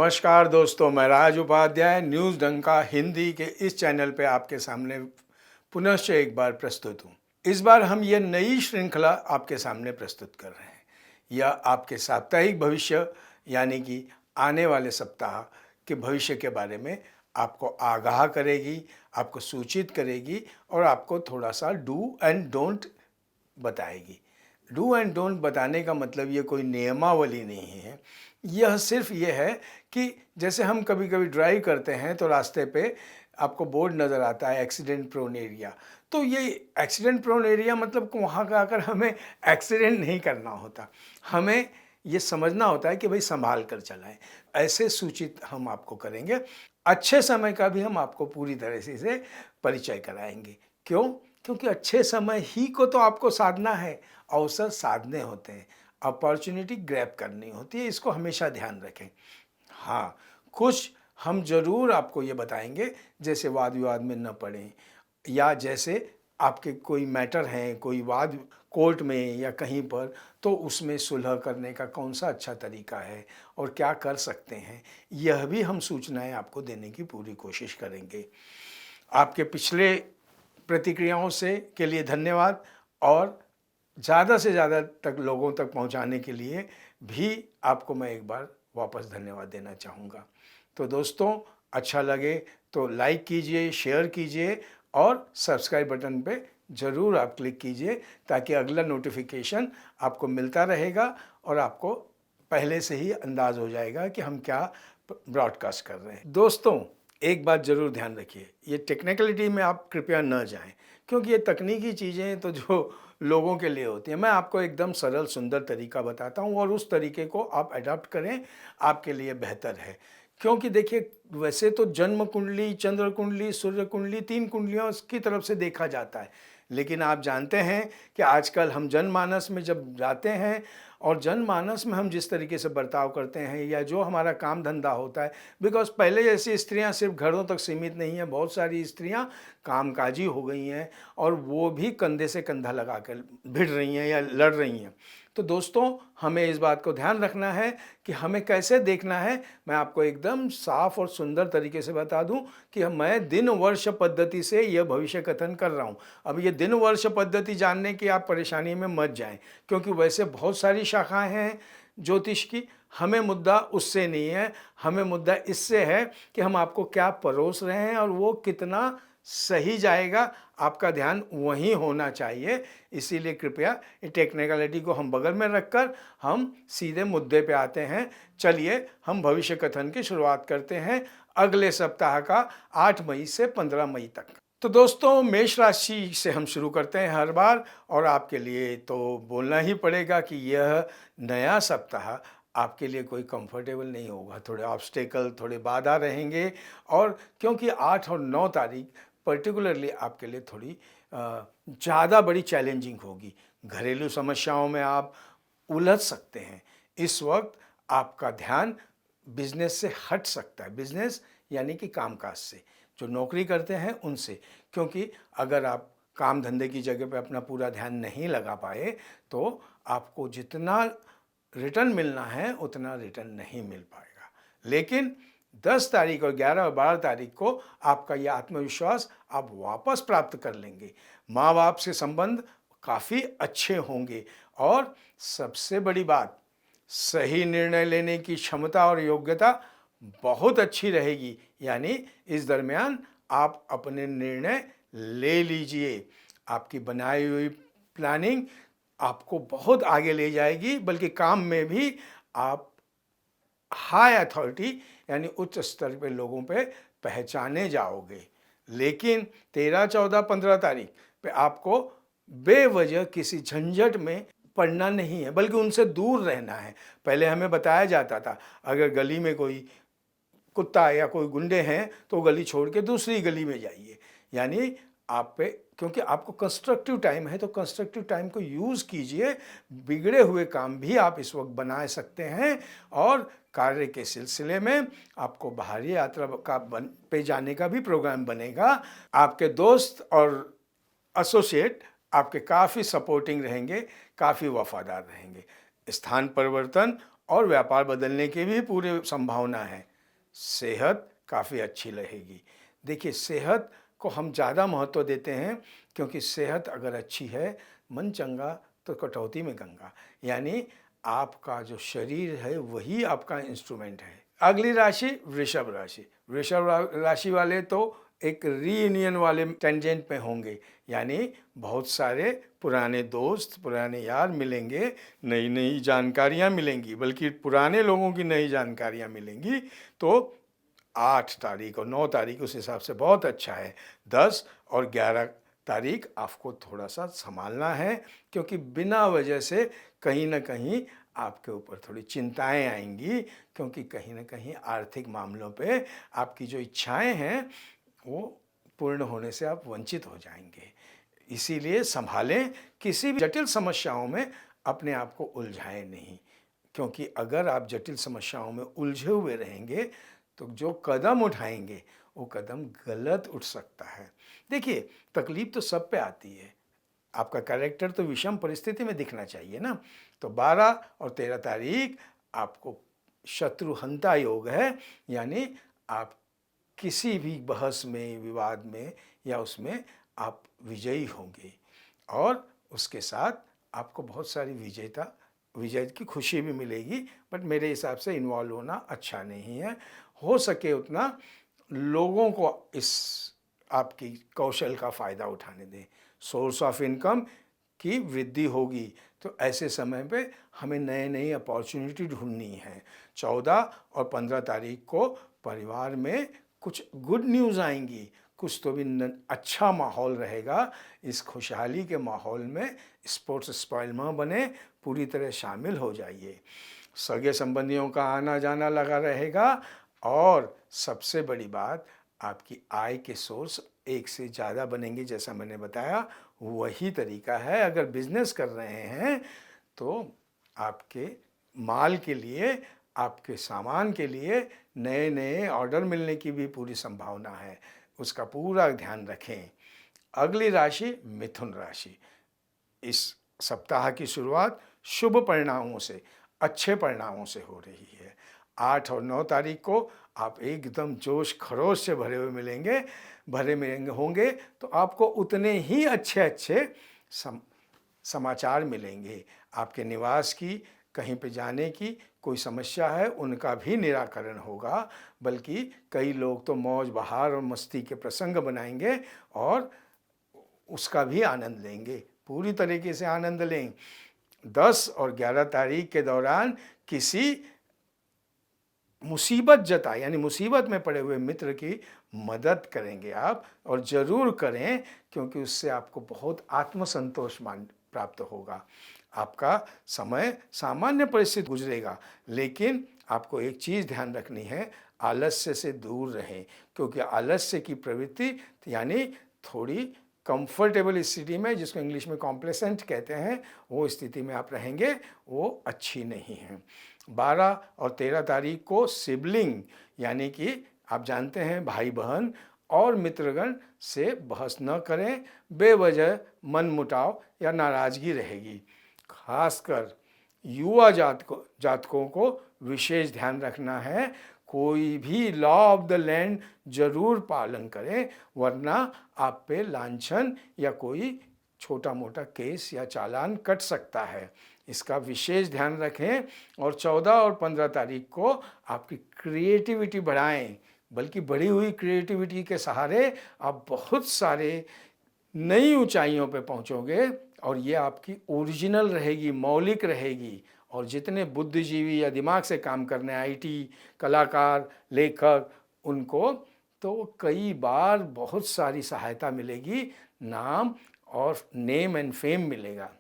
नमस्कार दोस्तों, मैं राज उपाध्याय न्यूज़ डंका हिंदी के इस चैनल पे आपके सामने पुनश्च एक बार प्रस्तुत हूँ। इस बार हम ये नई श्रृंखला आपके सामने प्रस्तुत कर रहे हैं। यह आपके साप्ताहिक भविष्य यानी कि आने वाले सप्ताह के भविष्य के बारे में आपको आगाह करेगी, आपको सूचित करेगी और आपको थोड़ा सा डू एंड डोंट बताएगी। डू एंड डोंट बताने का मतलब ये कोई नियमावली नहीं है। यह सिर्फ ये है कि जैसे हम कभी कभी ड्राइव करते हैं तो रास्ते पे आपको बोर्ड नज़र आता है एक्सीडेंट प्रोन एरिया। तो ये एक्सीडेंट प्रोन एरिया मतलब वहाँ का आकर हमें एक्सीडेंट नहीं करना होता, हमें ये समझना होता है कि भाई संभाल कर चलाएं। ऐसे सूचित हम आपको करेंगे। अच्छे समय का भी हम आपको पूरी तरह से परिचय कराएंगे। क्यों? क्योंकि अच्छे समय ही को तो आपको साधना है, अवसर साधने होते हैं, अपॉर्चुनिटी ग्रैब करनी होती है। इसको हमेशा ध्यान रखें। हाँ, कुछ हम ज़रूर आपको ये बताएंगे जैसे वाद विवाद में न पड़ें, या जैसे आपके कोई मैटर हैं, कोई वाद कोर्ट में या कहीं पर, तो उसमें सुलह करने का कौन सा अच्छा तरीका है और क्या कर सकते हैं, यह भी हम सूचनाएं आपको देने की पूरी कोशिश करेंगे। आपके पिछले प्रतिक्रियाओं से के लिए धन्यवाद, और ज़्यादा से ज़्यादा तक लोगों तक पहुंचाने के लिए भी आपको मैं एक बार वापस धन्यवाद देना चाहूँगा। तो दोस्तों, अच्छा लगे तो लाइक कीजिए, शेयर कीजिए और सब्सक्राइब बटन पे ज़रूर आप क्लिक कीजिए, ताकि अगला नोटिफिकेशन आपको मिलता रहेगा और आपको पहले से ही अंदाज़ हो जाएगा कि हम क्या ब्रॉडकास्ट कर रहे हैं। दोस्तों, एक बात ज़रूर ध्यान रखिए, ये टेक्निकलिटी में आप कृपया न जाएं, क्योंकि ये तकनीकी चीज़ें तो जो लोगों के लिए होती हैं। मैं आपको एकदम सरल सुंदर तरीका बताता हूँ और उस तरीके को आप अडॉप्ट करें, आपके लिए बेहतर है। क्योंकि देखिए, वैसे तो जन्म कुंडली, चंद्र कुंडली, सूर्य कुंडली, 3 कुंडलियों की तरफ से देखा जाता है, लेकिन आप जानते हैं कि आजकल हम जनमानस में जब जाते हैं और जनमानस में हम जिस तरीके से बर्ताव करते हैं या जो हमारा काम धंधा होता है, बिकॉज पहले जैसी स्त्रियां सिर्फ घरों तक सीमित नहीं हैं, बहुत सारी स्त्रियां कामकाजी हो गई हैं और वो भी कंधे से कंधा लगा कर भिड़ रही हैं या लड़ रही हैं। तो दोस्तों, हमें इस बात को ध्यान रखना है कि हमें कैसे देखना है। मैं आपको एकदम साफ और सुंदर तरीके से बता दूं कि मैं दिन वर्ष पद्धति से यह भविष्य कथन कर रहा हूं। अब ये दिन वर्ष पद्धति जानने की आप परेशानी में मत जाएं, क्योंकि वैसे बहुत सारी शाखाएं हैं ज्योतिष की। हमें मुद्दा उससे नहीं है, हमें मुद्दा इससे है कि हम आपको क्या परोस रहे हैं और वो कितना सही जाएगा, आपका ध्यान वहीं होना चाहिए। इसीलिए कृपया टेक्निकलिटी को हम बगल में रखकर हम सीधे मुद्दे पे आते हैं। चलिए हम भविष्य कथन की शुरुआत करते हैं अगले सप्ताह का 8 मई से 15 मई तक। तो दोस्तों, मेष राशि से हम शुरू करते हैं हर बार, और आपके लिए तो बोलना ही पड़ेगा कि यह नया सप्ताह आपके लिए कोई कंफर्टेबल नहीं होगा। थोड़े ऑब्स्टेकल, थोड़े बाधा रहेंगे, और क्योंकि 8 और 9 तारीख पर्टिकुलरली आपके लिए थोड़ी ज़्यादा बड़ी चैलेंजिंग होगी। घरेलू समस्याओं में आप उलझ सकते हैं। इस वक्त आपका ध्यान बिजनेस से हट सकता है, बिजनेस यानी कि कामकाज से, जो नौकरी करते हैं उनसे, क्योंकि अगर आप काम धंधे की जगह पे अपना पूरा ध्यान नहीं लगा पाए तो आपको जितना रिटर्न मिलना है उतना रिटर्न नहीं मिल पाएगा। लेकिन 10 तारीख और 11 और 12 तारीख को आपका यह आत्मविश्वास आप वापस प्राप्त कर लेंगे। माँ बाप से संबंध काफ़ी अच्छे होंगे, और सबसे बड़ी बात, सही निर्णय लेने की क्षमता और योग्यता बहुत अच्छी रहेगी। यानी इस दरमियान आप अपने निर्णय ले लीजिए। आपकी बनाई हुई प्लानिंग आपको बहुत आगे ले जाएगी, बल्कि काम में भी आप हाई अथॉरिटी यानी उच्च स्तर पे लोगों पे पहचाने जाओगे। लेकिन 13, 14, 15 तारीख पे आपको बेवजह किसी झंझट में पड़ना नहीं है, बल्कि उनसे दूर रहना है। पहले हमें बताया जाता था, अगर गली में कोई कुत्ता या कोई गुंडे हैं तो गली छोड़ के दूसरी गली में जाइए। यानी आप पे, क्योंकि आपको कंस्ट्रक्टिव टाइम है तो कंस्ट्रक्टिव टाइम को यूज़ कीजिए। बिगड़े हुए काम भी आप इस वक्त बना सकते हैं, और कार्य के सिलसिले में आपको बाहरी यात्रा का पे जाने का भी प्रोग्राम बनेगा। आपके दोस्त और एसोसिएट आपके काफ़ी सपोर्टिंग रहेंगे, काफ़ी वफादार रहेंगे। स्थान परिवर्तन और व्यापार बदलने की भी पूरी संभावना है। सेहत काफ़ी अच्छी रहेगी। देखिए, सेहत को हम ज़्यादा महत्व देते हैं क्योंकि सेहत अगर अच्छी है, मन चंगा तो कटौती में गंगा, यानी आपका जो शरीर है वही आपका इंस्ट्रूमेंट है। अगली राशि वृषभ राशि। राशि वाले तो एक रीयूनियन वाले टेंजेंट पे होंगे, यानी बहुत सारे पुराने दोस्त, पुराने यार मिलेंगे, नई नई जानकारियाँ मिलेंगी, बल्कि पुराने लोगों की नई जानकारियाँ मिलेंगी। तो 8 तारीख और 9 तारीख उस हिसाब से बहुत अच्छा है। 10 और 11 तारीख आपको थोड़ा सा संभालना है, क्योंकि बिना वजह से कहीं ना कहीं आपके ऊपर थोड़ी चिंताएं आएंगी, क्योंकि कहीं ना कहीं आर्थिक मामलों पे आपकी जो इच्छाएं हैं वो पूर्ण होने से आप वंचित हो जाएंगे। इसीलिए संभालें, किसी भी जटिल समस्याओं में अपने आप को उलझाएं नहीं, क्योंकि अगर आप जटिल समस्याओं में उलझे हुए रहेंगे तो जो कदम उठाएंगे वो कदम गलत उठ सकता है। देखिए, तकलीफ तो सब पे आती है, आपका कैरेक्टर तो विषम परिस्थिति में दिखना चाहिए ना। तो 12 और 13 तारीख आपको शत्रुहंता योग है, यानी आप किसी भी बहस में, विवाद में या उसमें आप विजयी होंगे, और उसके साथ आपको बहुत सारी विजय की खुशी भी मिलेगी। बट मेरे हिसाब से इन्वॉल्व होना अच्छा नहीं है। हो सके उतना लोगों को इस आपकी कौशल का फ़ायदा उठाने दें, सोर्स ऑफ इनकम की वृद्धि होगी। तो ऐसे समय पे हमें नए नई अपॉर्चुनिटी ढूंढनी है। 14 और 15 तारीख को परिवार में कुछ गुड न्यूज़ आएंगी, कुछ तो भी अच्छा माहौल रहेगा। इस खुशहाली के माहौल में स्पोर्ट्स स्पॉइल न बने, पूरी तरह शामिल हो जाइए। सगे संबंधियों का आना जाना लगा रहेगा, और सबसे बड़ी बात, आपकी आय के सोर्स एक से ज़्यादा बनेंगे। जैसा मैंने बताया वही तरीका है। अगर बिजनेस कर रहे हैं तो आपके माल के लिए, आपके सामान के लिए नए नए ऑर्डर मिलने की भी पूरी संभावना है, उसका पूरा ध्यान रखें। अगली राशि मिथुन राशि। इस सप्ताह की शुरुआत शुभ परिणामों से, अच्छे परिणामों से हो रही है। 8 और 9 तारीख को आप एकदम जोश खरोश से भरे मिलेंगे होंगे, तो आपको उतने ही अच्छे अच्छे समाचार मिलेंगे। आपके निवास की, कहीं पे जाने की कोई समस्या है उनका भी निराकरण होगा, बल्कि कई लोग तो मौज बहार और मस्ती के प्रसंग बनाएंगे और उसका भी आनंद लेंगे, पूरी तरीके से आनंद लें। 10 और 11 तारीख के दौरान किसी मुसीबत यानी मुसीबत में पड़े हुए मित्र की मदद करेंगे आप, और ज़रूर करें, क्योंकि उससे आपको बहुत आत्मसंतोष प्राप्त होगा। आपका समय सामान्य परिस्थिति गुजरेगा, लेकिन आपको एक चीज़ ध्यान रखनी है, आलस्य से दूर रहें, क्योंकि आलस्य की प्रवृत्ति यानी थोड़ी कंफर्टेबल स्थिति में, जिसको इंग्लिश में कॉम्प्लेसेंट कहते हैं, वो स्थिति में आप रहेंगे, वो अच्छी नहीं है। 12 और 13 तारीख को सिबलिंग, यानी कि आप जानते हैं भाई बहन और मित्रगण से बहस न करें, बेवजह मनमुटाव या नाराज़गी रहेगी। खासकर युवा जातकों को विशेष ध्यान रखना है, कोई भी लॉ ऑफ द लैंड जरूर पालन करें, वरना आप पे लांछन या कोई छोटा मोटा केस या चालान कट सकता है। इसका विशेष ध्यान रखें। और 14 और 15 तारीख को आपकी क्रिएटिविटी बढ़ाएं, बल्कि बढ़ी हुई क्रिएटिविटी के सहारे आप बहुत सारे नई ऊंचाइयों पे पहुंचोगे, और ये आपकी ओरिजिनल रहेगी, मौलिक रहेगी। और जितने बुद्धिजीवी या दिमाग से काम करने, आईटी कलाकार, लेखक, उनको तो कई बार बहुत सारी सहायता मिलेगी, नाम और नेम एंड फेम मिलेगा।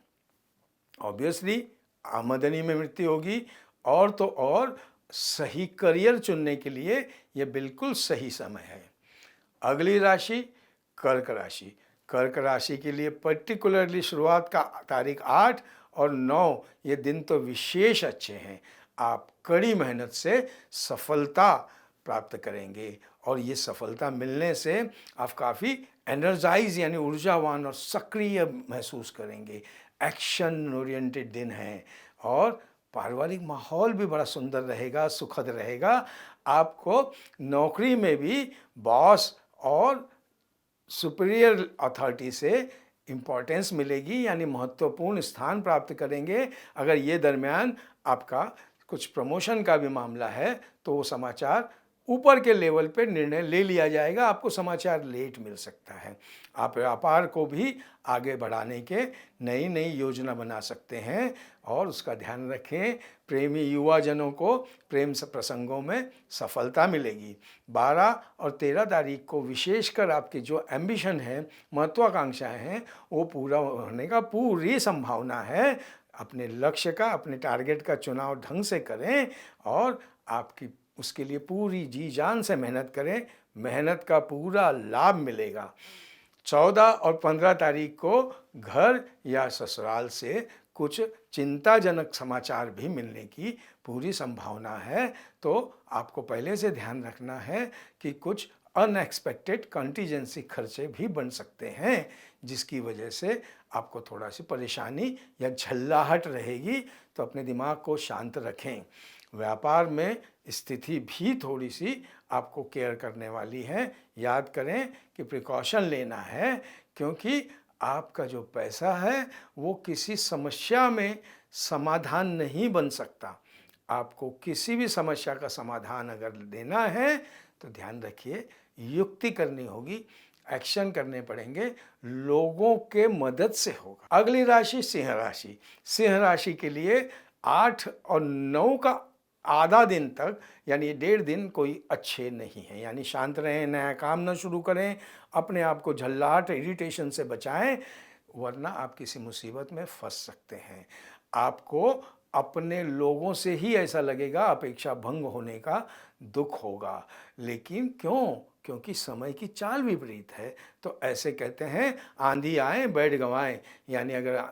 ऑब्वियसली आमदनी में वृद्धि होगी, और तो और सही करियर चुनने के लिए ये बिल्कुल सही समय है। अगली राशि कर्क राशि। कर्क राशि के लिए पर्टिकुलरली शुरुआत का तारीख 8 और 9, ये दिन तो विशेष अच्छे हैं। आप कड़ी मेहनत से सफलता प्राप्त करेंगे, और ये सफलता मिलने से आप काफ़ी एनर्जाइज यानी ऊर्जावान और सक्रिय महसूस करेंगे। एक्शन ओरिएंटेड दिन है, और पारिवारिक माहौल भी बड़ा सुंदर रहेगा, सुखद रहेगा। आपको नौकरी में भी बॉस और सुपीरियर अथॉरिटी से इम्पोर्टेंस मिलेगी, यानी महत्वपूर्ण स्थान प्राप्त करेंगे। अगर ये दरमियान आपका कुछ प्रमोशन का भी मामला है तो वो समाचार ऊपर के लेवल पे निर्णय ले लिया जाएगा, आपको समाचार लेट मिल सकता है। आप व्यापार को भी आगे बढ़ाने के नई नई योजना बना सकते हैं और उसका ध्यान रखें। प्रेमी युवा जनों को प्रेम प्रसंगों में सफलता मिलेगी। 12 और 13 तारीख को विशेषकर आपकी जो एम्बिशन है, महत्वाकांक्षाएं हैं, वो पूरा होने का पूरी संभावना है। अपने लक्ष्य का, अपने टारगेट का चुनाव ढंग से करें और आपकी उसके लिए पूरी जी जान से मेहनत करें, मेहनत का पूरा लाभ मिलेगा। 14 और 15 तारीख को घर या ससुराल से कुछ चिंताजनक समाचार भी मिलने की पूरी संभावना है, तो आपको पहले से ध्यान रखना है कि कुछ अनएक्सपेक्टेड कंटीजेंसी खर्चे भी बन सकते हैं, जिसकी वजह से आपको थोड़ा सी परेशानी या झल्लाहट रहेगी, तो अपने दिमाग को शांत रखें। व्यापार में स्थिति भी थोड़ी सी आपको केयर करने वाली है। याद करें कि प्रिकॉशन लेना है, क्योंकि आपका जो पैसा है वो किसी समस्या में समाधान नहीं बन सकता। आपको किसी भी समस्या का समाधान अगर देना है तो ध्यान रखिए, युक्ति करनी होगी, एक्शन करने पड़ेंगे, लोगों के मदद से होगा। अगली राशि सिंह राशि। सिंह राशि के लिए 8 और 9 का आधा दिन तक, यानी 1.5 दिन कोई अच्छे नहीं हैं। यानी शांत रहें, नया काम न शुरू करें, अपने आप को झल्लाहट, इरिटेशन से बचाएं, वरना आप किसी मुसीबत में फंस सकते हैं। आपको अपने लोगों से ही ऐसा लगेगा, अपेक्षा भंग होने का दुख होगा। लेकिन क्यों? क्योंकि समय की चाल विपरीत है। तो ऐसे कहते हैं, आंधी आए बैठ गंवाएं। यानी अगर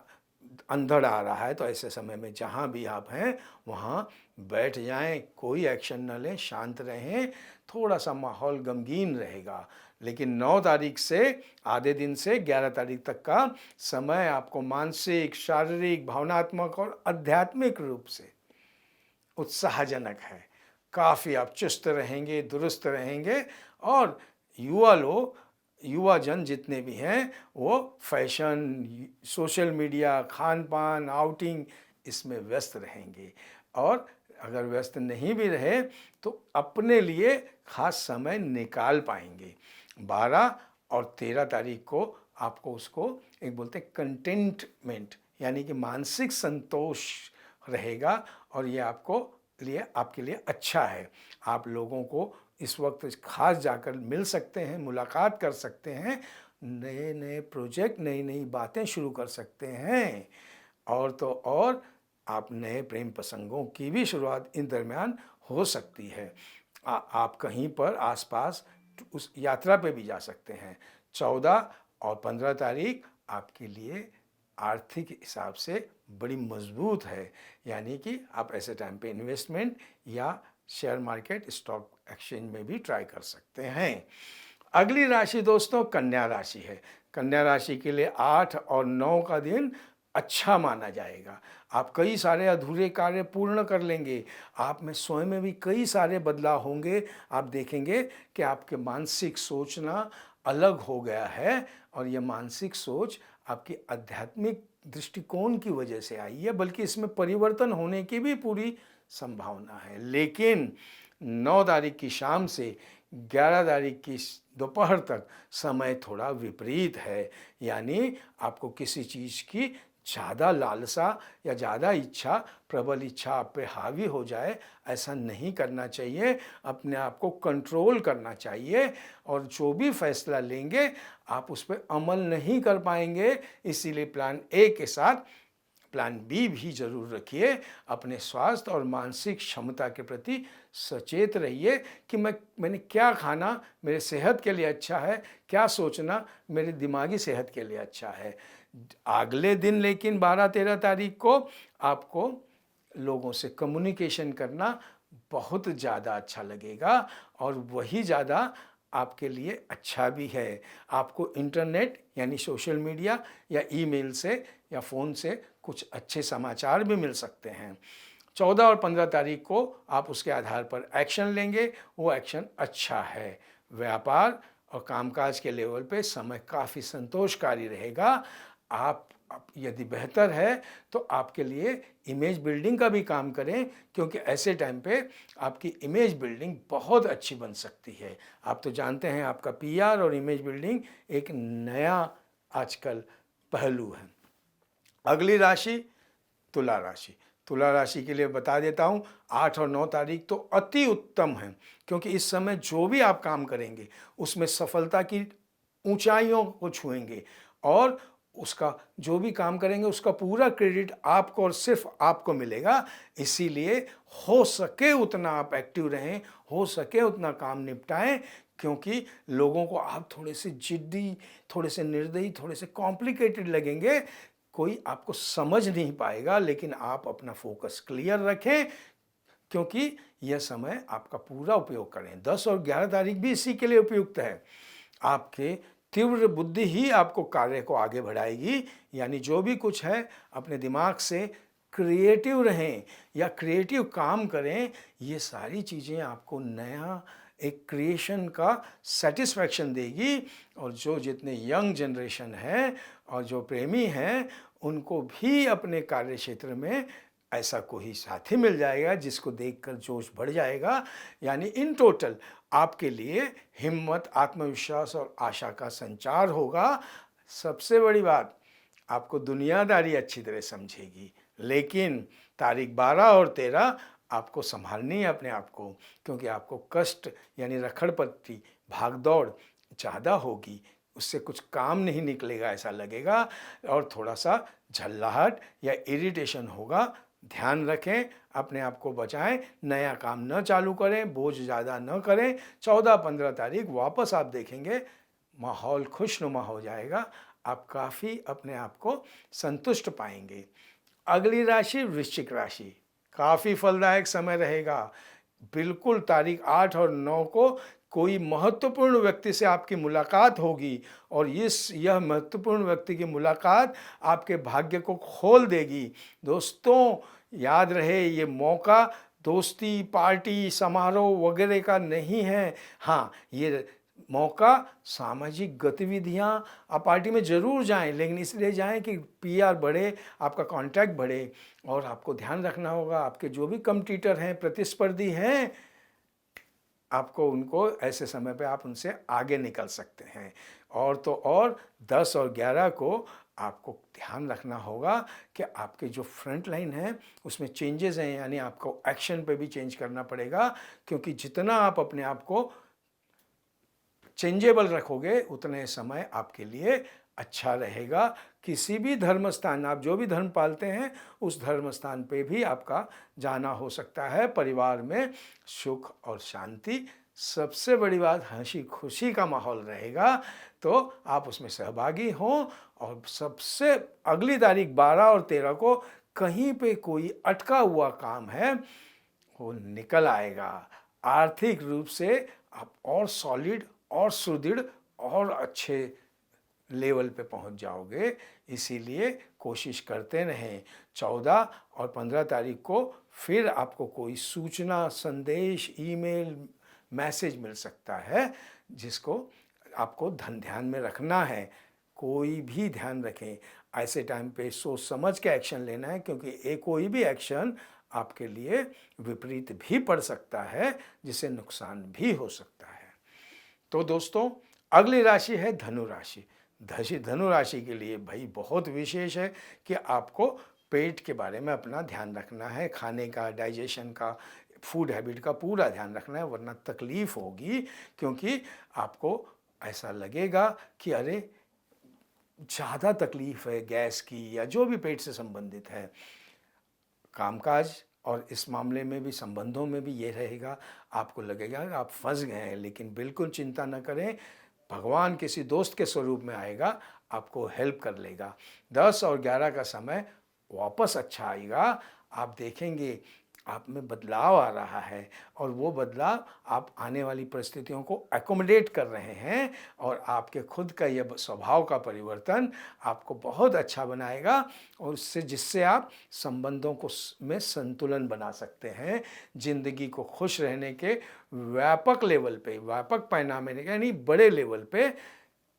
अंधड़ आ रहा है तो ऐसे समय में जहाँ भी आप हैं वहाँ बैठ जाएं, कोई एक्शन न लें, शांत रहें, थोड़ा सा माहौल गमगीन रहेगा। लेकिन 9 तारीख से आधे दिन से 11 तारीख तक का समय आपको मानसिक, शारीरिक, भावनात्मक और आध्यात्मिक रूप से उत्साहजनक है। काफ़ी आप चुस्त रहेंगे, दुरुस्त रहेंगे और युवा जन जितने भी हैं वो फैशन, सोशल मीडिया, खान पान, आउटिंग, इसमें व्यस्त रहेंगे। और अगर व्यस्त नहीं भी रहे तो अपने लिए खास समय निकाल पाएंगे। 12 और 13 तारीख को आपको उसको एक बोलते हैं कंटेंटमेंट, यानी कि मानसिक संतोष रहेगा और ये आपके लिए अच्छा है। आप लोगों को इस वक्त खास जाकर मिल सकते हैं, मुलाकात कर सकते हैं, नए नए प्रोजेक्ट, नई नई बातें शुरू कर सकते हैं। और तो और आप नए प्रेम प्रसंगों की भी शुरुआत इन दरमियान हो सकती है। आप कहीं पर आसपास उस यात्रा पे भी जा सकते हैं। 14 और 15 तारीख आपके लिए आर्थिक हिसाब से बड़ी मजबूत है, यानी कि आप ऐसे टाइम पे इन्वेस्टमेंट या शेयर मार्केट, स्टॉक एक्सचेंज में भी ट्राई कर सकते हैं। अगली राशि दोस्तों कन्या राशि है। कन्या राशि के लिए 8 और 9 का दिन अच्छा माना जाएगा। आप कई सारे अधूरे कार्य पूर्ण कर लेंगे। आप में स्वयं में भी कई सारे बदलाव होंगे। आप देखेंगे कि आपके मानसिक सोचना अलग हो गया है और यह मानसिक सोच आपकी आध्यात्मिक दृष्टिकोण की वजह से आई है, बल्कि इसमें परिवर्तन होने की भी पूरी संभावना है। लेकिन 9 तारीख की शाम से 11 तारीख की दोपहर तक समय थोड़ा विपरीत है। यानी आपको किसी चीज़ की ज़्यादा लालसा या ज़्यादा इच्छा, प्रबल इच्छा आप पे हावी हो जाए, ऐसा नहीं करना चाहिए। अपने आप को कंट्रोल करना चाहिए और जो भी फैसला लेंगे आप उस पर अमल नहीं कर पाएंगे। इसीलिए प्लान ए के साथ प्लान बी भी जरूर रखिए। अपने स्वास्थ्य और मानसिक क्षमता के प्रति सचेत रहिए कि मैंने क्या खाना मेरे सेहत के लिए अच्छा है, क्या सोचना मेरे दिमागी सेहत के लिए अच्छा है। अगले दिन लेकिन 12-13 तारीख को आपको लोगों से कम्युनिकेशन करना बहुत ज़्यादा अच्छा लगेगा और वही ज़्यादा आपके लिए अच्छा भी है। आपको इंटरनेट यानी सोशल मीडिया या ईमेल से या फ़ोन से कुछ अच्छे समाचार भी मिल सकते हैं। 14 और 15 तारीख को आप उसके आधार पर एक्शन लेंगे, वो एक्शन अच्छा है। व्यापार और कामकाज के लेवल पे समय काफ़ी संतोषकारी रहेगा। आप यदि बेहतर है तो आपके लिए इमेज बिल्डिंग का भी काम करें, क्योंकि ऐसे टाइम पे आपकी इमेज बिल्डिंग बहुत अच्छी बन सकती है। आप तो जानते हैं आपका पीआर और इमेज बिल्डिंग एक नया आजकल पहलू है। अगली राशि तुला राशि। तुला राशि के लिए बता देता हूँ, 8 और 9 तारीख तो अति उत्तम है, क्योंकि इस समय जो भी आप काम करेंगे उसमें सफलता की ऊंचाइयों को छुएंगे और उसका जो भी काम करेंगे उसका पूरा क्रेडिट आपको और सिर्फ आपको मिलेगा। इसीलिए हो सके उतना आप एक्टिव रहें, हो सके उतना काम निपटाएं, क्योंकि लोगों को आप थोड़े से जिद्दी, थोड़े से निर्दयी, थोड़े से कॉम्प्लिकेटेड लगेंगे, कोई आपको समझ नहीं पाएगा। लेकिन आप अपना फोकस क्लियर रखें, क्योंकि यह समय आपका पूरा उपयोग करें। 10 और 11 तारीख भी इसी के लिए उपयुक्त है। आपके तीव्र बुद्धि ही आपको कार्य को आगे बढ़ाएगी। यानी जो भी कुछ है अपने दिमाग से क्रिएटिव रहें या क्रिएटिव काम करें। ये सारी चीज़ें आपको नया एक क्रिएशन का सेटिस्फैक्शन देगी। और जो जितने यंग जनरेशन है और जो प्रेमी हैं, उनको भी अपने कार्य क्षेत्र में ऐसा कोई साथी मिल जाएगा जिसको देखकर जोश बढ़ जाएगा। यानी इन टोटल आपके लिए हिम्मत, आत्मविश्वास और आशा का संचार होगा। सबसे बड़ी बात, आपको दुनियादारी अच्छी तरह समझेगी, लेकिन तारीख 12 और 13 आपको संभालनी है अपने आप को, क्योंकि आपको कष्ट यानी रखड़पट्टी, भागदौड़ ज़्यादा होगी, उससे कुछ काम नहीं निकलेगा ऐसा लगेगा, और थोड़ा सा झल्लाहट या इरिटेशन होगा। ध्यान रखें, अपने आप को बचाएं, नया काम न चालू करें, बोझ ज़्यादा न करें। 14-15 तारीख वापस आप देखेंगे माहौल खुशनुमा हो जाएगा, आप काफ़ी अपने आप को संतुष्ट पाएंगे। अगली राशि वृश्चिक राशि। काफ़ी फलदायक समय रहेगा। बिल्कुल तारीख 8 और 9 को कोई महत्वपूर्ण व्यक्ति से आपकी मुलाकात होगी, और यह महत्वपूर्ण व्यक्ति की मुलाकात आपके भाग्य को खोल देगी। दोस्तों याद रहे, ये मौका दोस्ती, पार्टी, समारोह वगैरह का नहीं है। हाँ, ये मौका सामाजिक गतिविधियाँ, आप पार्टी में ज़रूर जाएं, लेकिन इसलिए जाएं कि पीआर बढ़े, आपका कांटेक्ट बढ़े। और आपको ध्यान रखना होगा, आपके जो भी कॉम्पिटिटर हैं, प्रतिस्पर्धी हैं, आपको उनको ऐसे समय पे आप उनसे आगे निकल सकते हैं। और तो और 10 और 11 को आपको ध्यान रखना होगा कि आपके जो फ्रंट लाइन है उसमें चेंजेस हैं, यानी आपको एक्शन पे भी चेंज करना पड़ेगा, क्योंकि जितना आप अपने आप को चेंजेबल रखोगे उतने समय आपके लिए अच्छा रहेगा। किसी भी धर्म स्थान, आप जो भी धर्म पालते हैं उस धर्म स्थान पे भी आपका जाना हो सकता है। परिवार में सुख और शांति, सबसे बड़ी बात हंसी खुशी का माहौल रहेगा, तो आप उसमें सहभागी हों। और सबसे अगली तारीख 12 और 13 को कहीं पे कोई अटका हुआ काम है वो निकल आएगा। आर्थिक रूप से आप और सॉलिड और सुदृढ़ और अच्छे लेवल पे पहुंच जाओगे। इसीलिए कोशिश करते रहें। 14 और 15 तारीख को फिर आपको कोई सूचना, संदेश, ईमेल, मैसेज मिल सकता है, जिसको आपको ध्यान में रखना है। कोई भी ध्यान रखें, ऐसे टाइम पे सोच समझ के एक्शन लेना है, क्योंकि कोई भी एक्शन आपके लिए विपरीत भी पड़ सकता है, जिससे नुकसान भी हो सकता है। तो दोस्तों अगली राशि है धनु राशि। धनु राशि के लिए भाई बहुत विशेष है कि आपको पेट के बारे में अपना ध्यान रखना है, खाने का, डाइजेशन का, फूड हैबिट का पूरा ध्यान रखना है, वरना तकलीफ होगी। क्योंकि आपको ऐसा लगेगा कि अरे ज़्यादा तकलीफ है गैस की या जो भी पेट से संबंधित है। कामकाज और इस मामले में भी, संबंधों में भी ये रहेगा, आपको लगेगा कि आप फंस गए हैं, लेकिन बिल्कुल चिंता न करें, भगवान किसी दोस्त के स्वरूप में आएगा, आपको हेल्प कर लेगा। 10 और 11 का समय वापस अच्छा आएगा। आप देखेंगे आप में बदलाव आ रहा है और वो बदलाव आप आने वाली परिस्थितियों को एकोमोडेट कर रहे हैं और आपके खुद का ये स्वभाव का परिवर्तन आपको बहुत अच्छा बनाएगा और उससे जिससे आप संबंधों को में संतुलन बना सकते हैं, ज़िंदगी को खुश रहने के व्यापक लेवल पे, व्यापक पैमाने के यानी बड़े लेवल पे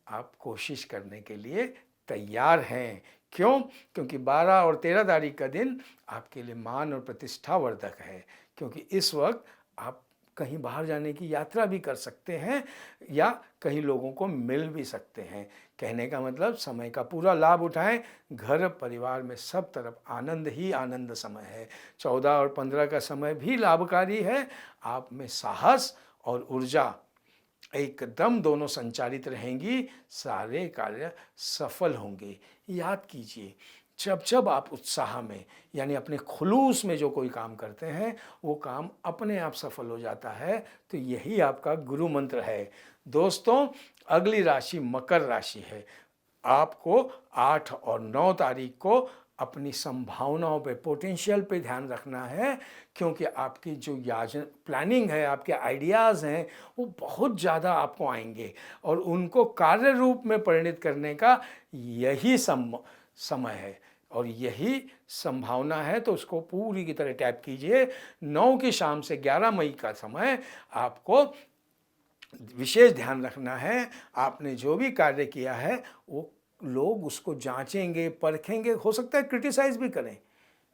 आप कोशिश करने के लिए तैयार हैं। क्यों? क्योंकि 12 और 13 तारीख का दिन आपके लिए मान और प्रतिष्ठा वर्धक है, क्योंकि इस वक्त आप कहीं बाहर जाने की यात्रा भी कर सकते हैं या कहीं लोगों को मिल भी सकते हैं। कहने का मतलब समय का पूरा लाभ उठाएं। घर परिवार में सब तरफ आनंद ही आनंद समय है। 14 और 15 का समय भी लाभकारी है। आप में साहस और ऊर्जा एकदम दोनों संचालित रहेंगी, सारे कार्य सफल होंगे। याद कीजिए, जब जब आप उत्साह में यानी अपने खुलूस में जो कोई काम करते हैं वो काम अपने आप सफल हो जाता है। तो यही आपका गुरु मंत्र है। दोस्तों, अगली राशि मकर राशि है। आपको 8 और 9 तारीख को अपनी संभावनाओं पे, पोटेंशियल पे ध्यान रखना है, क्योंकि आपकी जो प्लानिंग है, आपके आइडियाज़ हैं, वो बहुत ज़्यादा आपको आएंगे और उनको कार्य रूप में परिणित करने का यही समय है और यही संभावना है। तो उसको पूरी की तरह टैप कीजिए। 9 की शाम से 11 मई का समय आपको विशेष ध्यान रखना है। आपने जो भी कार्य किया है वो लोग उसको जांचेंगे, परखेंगे, हो सकता है क्रिटिसाइज़ भी करें,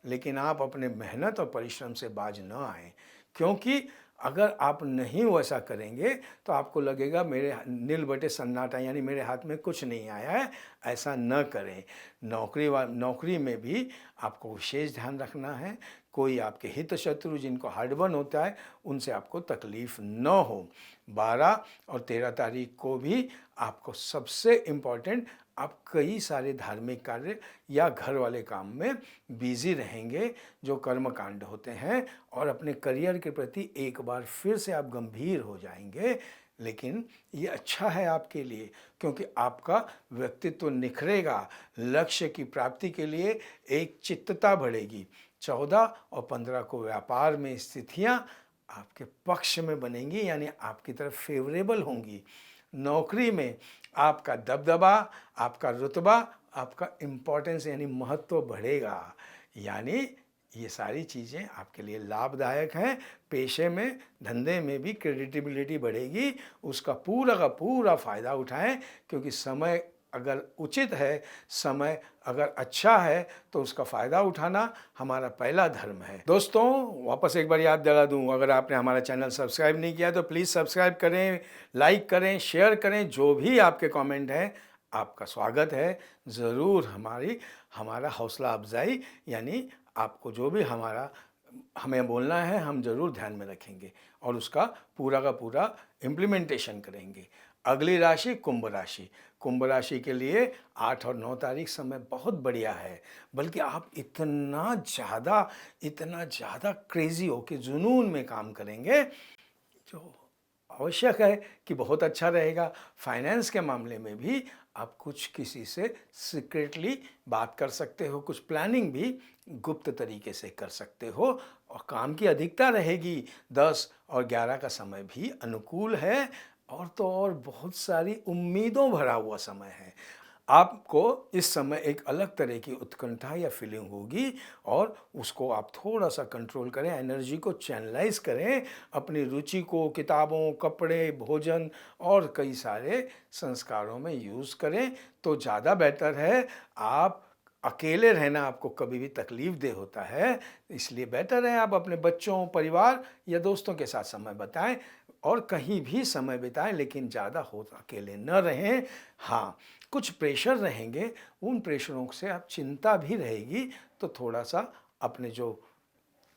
लेकिन आप अपने मेहनत और परिश्रम से बाज न आएँ, क्योंकि अगर आप नहीं वैसा करेंगे तो आपको लगेगा मेरे नील बटे सन्नाटा, यानी मेरे हाथ में कुछ नहीं आया है। ऐसा न करें। नौकरी में भी आपको विशेष ध्यान रखना है। कोई आपके हित शत्रु जिनको हड़बन होता है उनसे आपको तकलीफ़ न हो। 12 और 13 तारीख को भी आपको सबसे इम्पॉर्टेंट, आप कई सारे धार्मिक कार्य या घर वाले काम में बिजी रहेंगे जो कर्म कांड होते हैं और अपने करियर के प्रति एक बार फिर से आप गंभीर हो जाएंगे। लेकिन ये अच्छा है आपके लिए, क्योंकि आपका व्यक्तित्व निखरेगा। लक्ष्य की प्राप्ति के लिए एक चित्तता बढ़ेगी। 14 और 15 को व्यापार में स्थितियां आपके पक्ष में बनेंगी, यानी आपकी तरफ फेवरेबल होंगी। नौकरी में आपका दबदबा, आपका रुतबा, आपका इम्पोर्टेंस यानी महत्व बढ़ेगा। यानी ये सारी चीज़ें आपके लिए लाभदायक हैं। पेशे में, धंधे में भी क्रेडिटेबिलिटी बढ़ेगी। उसका पूरा का पूरा फ़ायदा उठाएं, क्योंकि समय अगर उचित है, समय अगर अच्छा है तो उसका फ़ायदा उठाना हमारा पहला धर्म है। दोस्तों, वापस एक बार याद दिला दूं, अगर आपने हमारा चैनल सब्सक्राइब नहीं किया तो प्लीज़ सब्सक्राइब करें, लाइक करें, शेयर करें। जो भी आपके कमेंट हैं आपका स्वागत है। ज़रूर हमारा हौसला अफजाई, यानी आपको जो भी हमें बोलना है हम ज़रूर ध्यान में रखेंगे और उसका पूरा का पूरा इम्प्लीमेंटेशन करेंगे। अगली राशि कुंभ राशि। कुंभ राशि के लिए 8 और 9 तारीख समय बहुत बढ़िया है, बल्कि आप इतना ज़्यादा क्रेज़ी हो कि जुनून में काम करेंगे, जो आवश्यक है कि बहुत अच्छा रहेगा। फाइनेंस के मामले में भी आप कुछ किसी से सीक्रेटली बात कर सकते हो, कुछ प्लानिंग भी गुप्त तरीके से कर सकते हो और काम की अधिकता रहेगी। 10 और 11 का समय भी अनुकूल है और तो और बहुत सारी उम्मीदों भरा हुआ समय है। आपको इस समय एक अलग तरह की उत्कंठा या फीलिंग होगी और उसको आप थोड़ा सा कंट्रोल करें, एनर्जी को चैनलाइज करें, अपनी रुचि को किताबों, कपड़े, भोजन और कई सारे संस्कारों में यूज़ करें तो ज़्यादा बेहतर है। आप अकेले रहना आपको कभी भी तकलीफ दे होता है, इसलिए बेटर है आप अपने बच्चों, परिवार या दोस्तों के साथ समय बिताएं और कहीं भी समय बिताएं, लेकिन ज़्यादा हो अकेले न रहें। हाँ, कुछ प्रेशर रहेंगे, उन प्रेशरों से आप चिंता भी रहेगी, तो थोड़ा सा अपने जो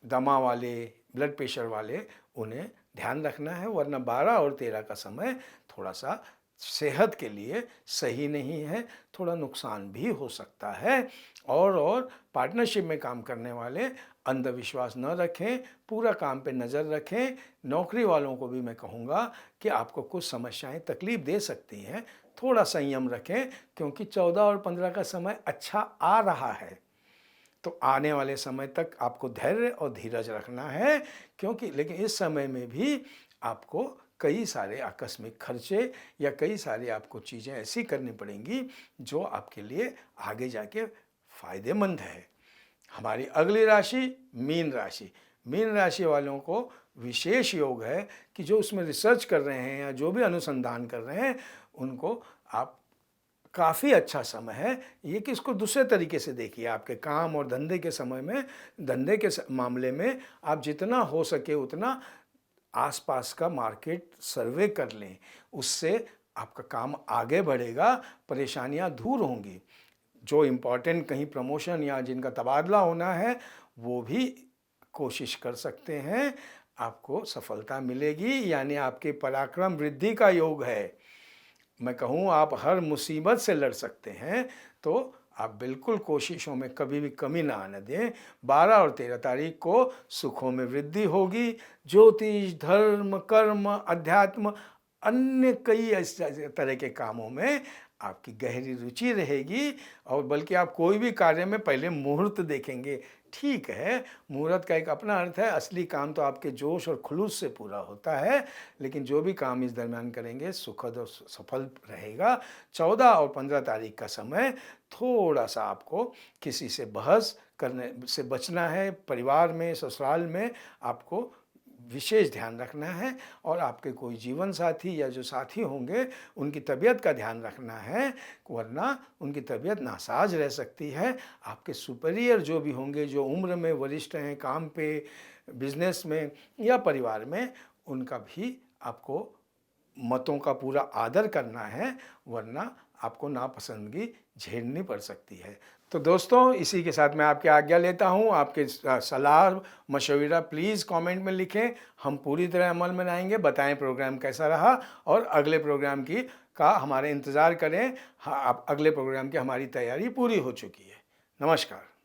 दमा वाले, ब्लड प्रेशर वाले, उन्हें ध्यान रखना है, वरना 12 और 13 का समय थोड़ा सा सेहत के लिए सही नहीं है, थोड़ा नुकसान भी हो सकता है। और पार्टनरशिप में काम करने वाले अंधविश्वास न रखें, पूरा काम पे नज़र रखें। नौकरी वालों को भी मैं कहूँगा कि आपको कुछ समस्याएं तकलीफ़ दे सकती हैं, थोड़ा संयम रखें, क्योंकि 14 और 15 का समय अच्छा आ रहा है। तो आने वाले समय तक आपको धैर्य और धीरज रखना है, क्योंकि लेकिन इस समय में भी आपको कई सारे आकस्मिक खर्चे या कई सारी आपको चीज़ें ऐसी करनी पड़ेंगी जो आपके लिए आगे जाके फ़ायदेमंद है। हमारी अगली राशि मीन राशि। मीन राशि वालों को विशेष योग है कि जो उसमें रिसर्च कर रहे हैं या जो भी अनुसंधान कर रहे हैं उनको आप काफ़ी अच्छा समय है ये कि इसको दूसरे तरीके से देखिए। आपके काम और धंधे के समय में, धंधे के मामले में आप जितना हो सके उतना आसपास का मार्केट सर्वे कर लें, उससे आपका काम आगे बढ़ेगा, परेशानियां दूर होंगी। जो इम्पोर्टेंट कहीं प्रमोशन या जिनका तबादला होना है वो भी कोशिश कर सकते हैं, आपको सफलता मिलेगी, यानी आपके पराक्रम वृद्धि का योग है। मैं कहूँ आप हर मुसीबत से लड़ सकते हैं, तो आप बिल्कुल कोशिशों में कभी भी कमी ना आने दें। 12 और 13 तारीख को सुखों में वृद्धि होगी। ज्योतिष, धर्म, कर्म, अध्यात्म, अन्य कई ऐसे तरह के कामों में आपकी गहरी रुचि रहेगी और बल्कि आप कोई भी कार्य में पहले मुहूर्त देखेंगे। ठीक है, मुहूर्त का एक अपना अर्थ है, असली काम तो आपके जोश और खुलूस से पूरा होता है, लेकिन जो भी काम इस दरमियान करेंगे सुखद और सफल रहेगा। 14 और 15 तारीख का समय थोड़ा सा आपको किसी से बहस करने से बचना है। परिवार में, ससुराल में आपको विशेष ध्यान रखना है और आपके कोई जीवन साथी या जो साथी होंगे उनकी तबीयत का ध्यान रखना है, वरना उनकी तबीयत नासाज रह सकती है। आपके सुपीरियर जो भी होंगे, जो उम्र में वरिष्ठ हैं, काम पे, बिजनेस में या परिवार में, उनका भी आपको मतों का पूरा आदर करना है, वरना आपको नापसंदगी झेलनी पड़ सकती है। तो दोस्तों, इसी के साथ मैं आपकी आज्ञा लेता हूँ। आपके सलाह मशवरा प्लीज़ कमेंट में लिखें, हम पूरी तरह अमल में लाएंगे। बताएं प्रोग्राम कैसा रहा और अगले प्रोग्राम का हमारे इंतज़ार करें। हाँ, आप अगले प्रोग्राम की हमारी तैयारी पूरी हो चुकी है। नमस्कार।